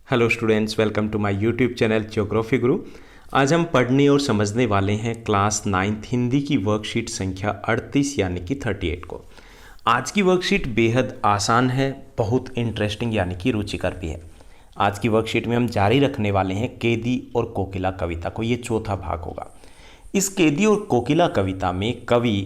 Hello students, welcome to my YouTube channel geography guru. आज हम पढ़ने और समझने वाले हैं क्लास 9th हिंदी की वर्कशीट संख्या 38 यानी कि 38 को। आज की वर्कशीट बेहद आसान है, बहुत इंटरेस्टिंग यानी कि रुचिकर भी है। आज की वर्कशीट में हम जारी रखने वाले हैं केदी और कोकिला कविता को। ये चौथा भाग होगा। इस केदी और कोकिला कविता में कवि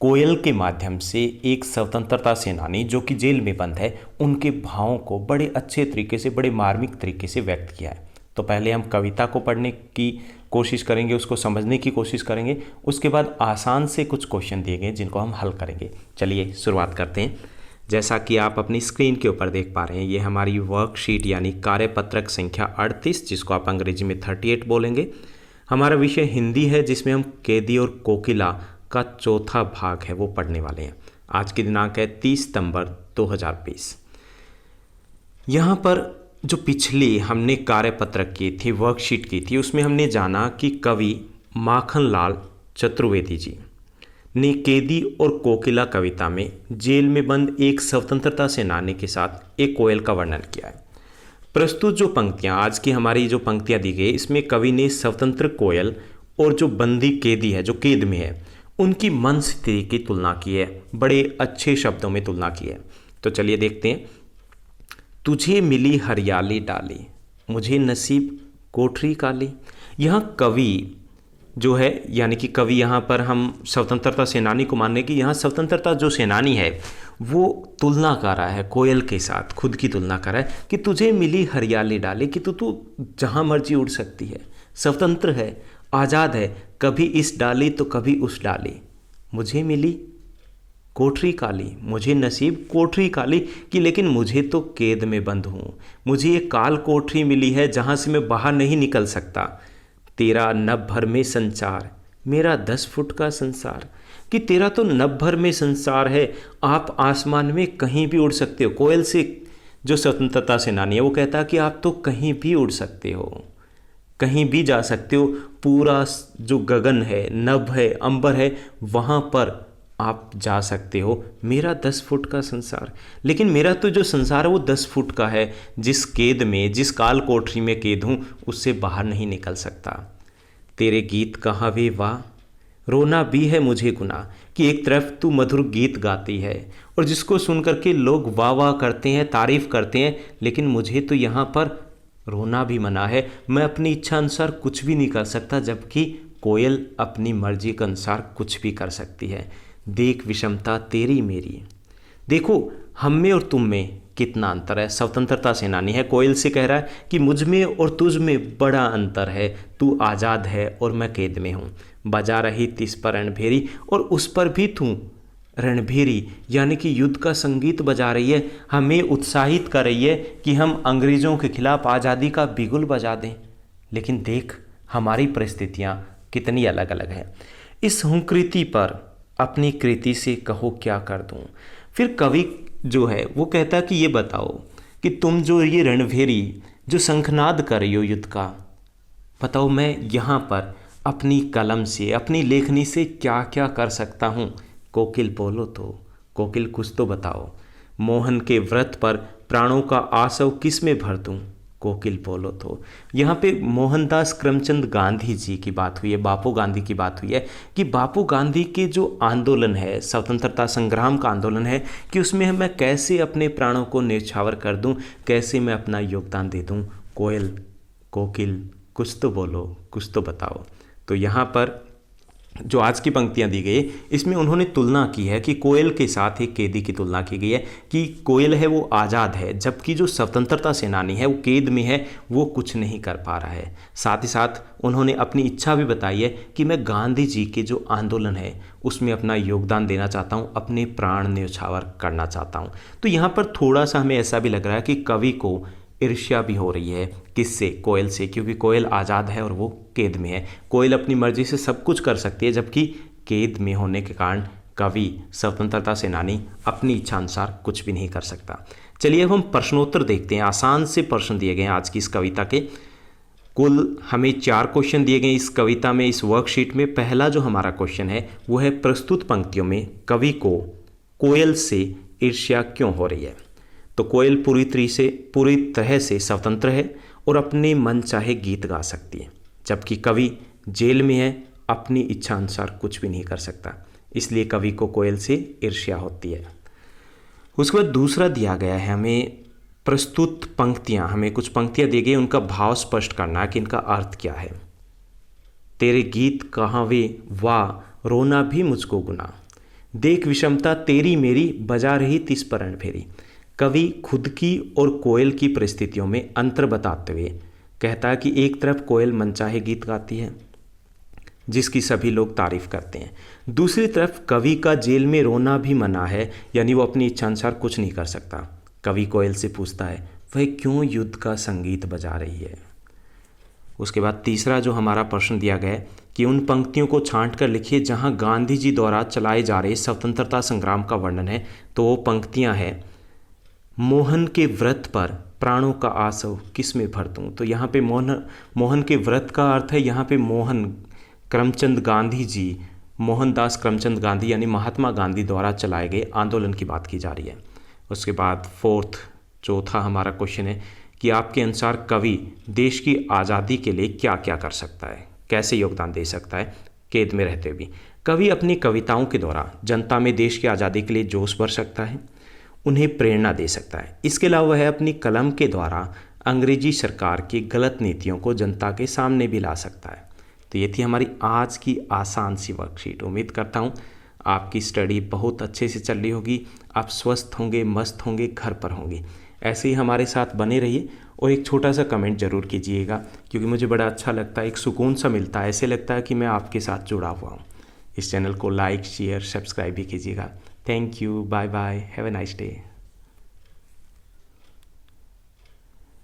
कोयल के माध्यम से एक स्वतंत्रता सेनानी जो कि जेल में बंद है, उनके भावों को बड़े अच्छे तरीके से, बड़े मार्मिक तरीके से व्यक्त किया है। तो पहले हम कविता को पढ़ने की कोशिश करेंगे, उसको समझने की कोशिश करेंगे। उसके बाद आसान से कुछ क्वेश्चन दिए गए जिनको हम हल करेंगे। चलिए शुरुआत करते हैं। जैसा कि आप अपनी स्क्रीन के ऊपर देख पा रहे हैं, ये हमारी वर्कशीट यानी कार्यपत्रक संख्या 38, जिसको आप अंग्रेजी में 38 बोलेंगे। हमारा विषय हिंदी है, जिसमें हम केदी और कोकिला का चौथा भाग है वो पढ़ने वाले हैं। आज की दिनांक है 30 सितंबर 2020। यहाँ पर जो पिछली हमने कार्यपत्रक की थी, वर्कशीट की थी, उसमें हमने जाना कि कवि माखनलाल चतुर्वेदी जी ने केदी और कोकिला कविता में जेल में बंद एक स्वतंत्रता सेनानी के साथ एक कोयल का वर्णन किया है। प्रस्तुत जो पंक्तियाँ, आज की हमारी जो पंक्तियाँ दी गई, इसमें कवि ने स्वतंत्र कोयल और जो बंदी केदी है, जो कैद में है, उनकी मन स्थिति की तुलना की है, बड़े अच्छे शब्दों में तुलना की है। तो चलिए देखते हैं। तुझे मिली हरियाली डाली, मुझे नसीब कोठरी काली। यहाँ कवि जो है, यानी कि कवि, यहाँ पर हम स्वतंत्रता सेनानी को मानने की, यहाँ स्वतंत्रता जो सेनानी है वो तुलना कर रहा है कोयल के साथ, खुद की तुलना कर रहा है कि तुझे मिली हरियाली डाली, कि तू जहाँ मर्जी उड़ सकती है, स्वतंत्र है, आज़ाद है, कभी इस डाली तो कभी उस डाली। मुझे मिली कोठरी काली, मुझे नसीब कोठरी काली, कि लेकिन मुझे तो कैद में बंद हूँ। मुझे ये काल कोठरी मिली है जहाँ से मैं बाहर नहीं निकल सकता। तेरा नभ भर में संसार, मेरा 10 फुट का संसार, कि तेरा तो नभ भर में संसार है, आप आसमान में कहीं भी उड़ सकते हो। कोयल से जो स्वतंत्रता सेनानी है वो कहता है कि आप तो कहीं भी उड़ सकते हो, कहीं भी जा सकते हो। पूरा जो गगन है, नभ है, अंबर है, वहाँ पर आप जा सकते हो। मेरा 10 फुट का संसार, लेकिन मेरा तो जो संसार है वो 10 फुट का है। जिस कैद में, जिस काल कोठरी में कैद हूँ, उससे बाहर नहीं निकल सकता। तेरे गीत कहाँ वे वाह, रोना भी है मुझे गुनाह, कि एक तरफ तू मधुर गीत गाती है और जिसको सुन करके लोग वाह वाह करते हैं, तारीफ करते हैं, लेकिन मुझे तो यहाँ पर रोना भी मना है। मैं अपनी इच्छा अनुसार कुछ भी नहीं कर सकता, जबकि कोयल अपनी मर्जी के अनुसार कुछ भी कर सकती है। देख विषमता तेरी मेरी, देखो हम में और तुम में कितना अंतर है। स्वतंत्रता सेनानी है, कोयल से कह रहा है कि मुझ में और तुझ में बड़ा अंतर है। तू आज़ाद है और मैं कैद में हूँ। बजा रही तिस पर रणभेरी, और उस पर भी तू रणभेरी यानी कि युद्ध का संगीत बजा रही है, हमें उत्साहित कर रही है कि हम अंग्रेज़ों के खिलाफ आज़ादी का बिगुल बजा दें। लेकिन देख हमारी परिस्थितियाँ कितनी अलग अलग हैं। इस हुंकृति पर अपनी कृति से कहो क्या कर दूं। फिर कवि जो है वो कहता है कि ये बताओ कि तुम जो ये रणभेरी, जो शंखनाद कर रही हो युद्ध का, बताओ मैं यहाँ पर अपनी कलम से, अपनी लेखनी से क्या क्या कर सकता हूँ। कोकिल बोलो तो, कोकिल कुछ तो बताओ। मोहन के व्रत पर प्राणों का आसव किस में भर दूं, कोकिल बोलो तो। यहाँ पे मोहनदास करमचंद गांधी जी की बात हुई है, बापू गांधी की बात हुई है कि बापू गांधी के जो आंदोलन है, स्वतंत्रता संग्राम का आंदोलन है, कि उसमें मैं कैसे अपने प्राणों को न्यौछावर कर दूं, कैसे मैं अपना योगदान दे दूं। कोयल, कोकिल कुछ तो बोलो, कुछ तो बताओ। तो यहाँ पर जो आज की पंक्तियाँ दी गई, इसमें उन्होंने तुलना की है कि कोयल के साथ एक कैदी की तुलना की गई है कि कोयल है वो आज़ाद है, जबकि जो स्वतंत्रता सेनानी है वो कैद में है, वो कुछ नहीं कर पा रहा है। साथ ही साथ उन्होंने अपनी इच्छा भी बताई है कि मैं गांधी जी के जो आंदोलन है उसमें अपना योगदान देना चाहता हूँ, अपने प्राण न्यौछावर करना चाहता हूँ। तो यहाँ पर थोड़ा सा हमें ऐसा भी लग रहा है कि कवि को ईर्ष्या भी हो रही है। किससे? कोयल से, क्योंकि कोयल आज़ाद है और वो कैद में है। कोयल अपनी मर्जी से सब कुछ कर सकती है, जबकि कैद में होने के कारण कवि, स्वतंत्रता सेनानी, अपनी इच्छा अनुसार कुछ भी नहीं कर सकता। चलिए अब हम प्रश्नोत्तर देखते हैं। आसान से प्रश्न दिए गए हैं आज की इस कविता के। कुल हमें 4 क्वेश्चन दिए गए इस कविता में, इस वर्कशीट में। पहला जो हमारा क्वेश्चन है वो है, प्रस्तुत पंक्तियों में कवि को कोयल से ईर्ष्या क्यों हो रही है। तो कोयल पूरी तरह से स्वतंत्र है और अपने मन चाहे गीत गा सकती है, जबकि कवि जेल में है, अपनी इच्छा अनुसार कुछ भी नहीं कर सकता, इसलिए कवि को कोयल से ईर्ष्या होती है। उसके बाद दूसरा दिया गया है हमें प्रस्तुत पंक्तियाँ, हमें कुछ पंक्तियाँ दी गई, उनका भाव स्पष्ट करना है कि इनका अर्थ क्या है। तेरे गीत कहाँ वे वाह रोना भी मुझको गुना, देख विषमता तेरी मेरी बजा रही तिस परण फेरी। कवि खुद की और कोयल की परिस्थितियों में अंतर बताते हुए कहता है कि एक तरफ कोयल मनचाहे गीत गाती है जिसकी सभी लोग तारीफ करते हैं, दूसरी तरफ कवि का जेल में रोना भी मना है, यानी वो अपनी इच्छा अनुसार कुछ नहीं कर सकता। कवि कोयल से पूछता है वह क्यों युद्ध का संगीत बजा रही है। उसके बाद तीसरा जो हमारा प्रश्न दिया गया है कि उन पंक्तियों को छांट कर लिखिए जहां गांधी जी द्वारा चलाए जा रहे स्वतंत्रता संग्राम का वर्णन है। तो वो पंक्तियां हैं, मोहन के व्रत पर प्राणों का आसव किस में भर दूं। तो यहाँ पे मोहन के व्रत का अर्थ है, यहाँ पे मोहन करमचंद गांधी जी, मोहनदास करमचंद गांधी यानी महात्मा गांधी द्वारा चलाए गए आंदोलन की बात की जा रही है। उसके बाद चौथा हमारा क्वेश्चन है कि आपके अनुसार कवि देश की आज़ादी के लिए क्या क्या कर सकता है, कैसे योगदान दे सकता है कैद में रहते हुए। कवि अपनी कविताओं के द्वारा जनता में देश की आज़ादी के लिए जोश भर सकता है, उन्हें प्रेरणा दे सकता है। इसके अलावा वह अपनी कलम के द्वारा अंग्रेजी सरकार की गलत नीतियों को जनता के सामने भी ला सकता है। तो ये थी हमारी आज की आसान सी वर्कशीट। उम्मीद करता हूँ आपकी स्टडी बहुत अच्छे से चल रही होगी, आप स्वस्थ होंगे, मस्त होंगे, घर पर होंगे। ऐसे ही हमारे साथ बने रहिए और एक छोटा सा कमेंट ज़रूर कीजिएगा, क्योंकि मुझे बड़ा अच्छा लगता है, एक सुकून सा मिलता है, ऐसे लगता है कि मैं आपके साथ जुड़ा हुआ हूँ। इस चैनल को लाइक शेयर सब्सक्राइब भी कीजिएगा। Thank you, bye bye, have a nice day.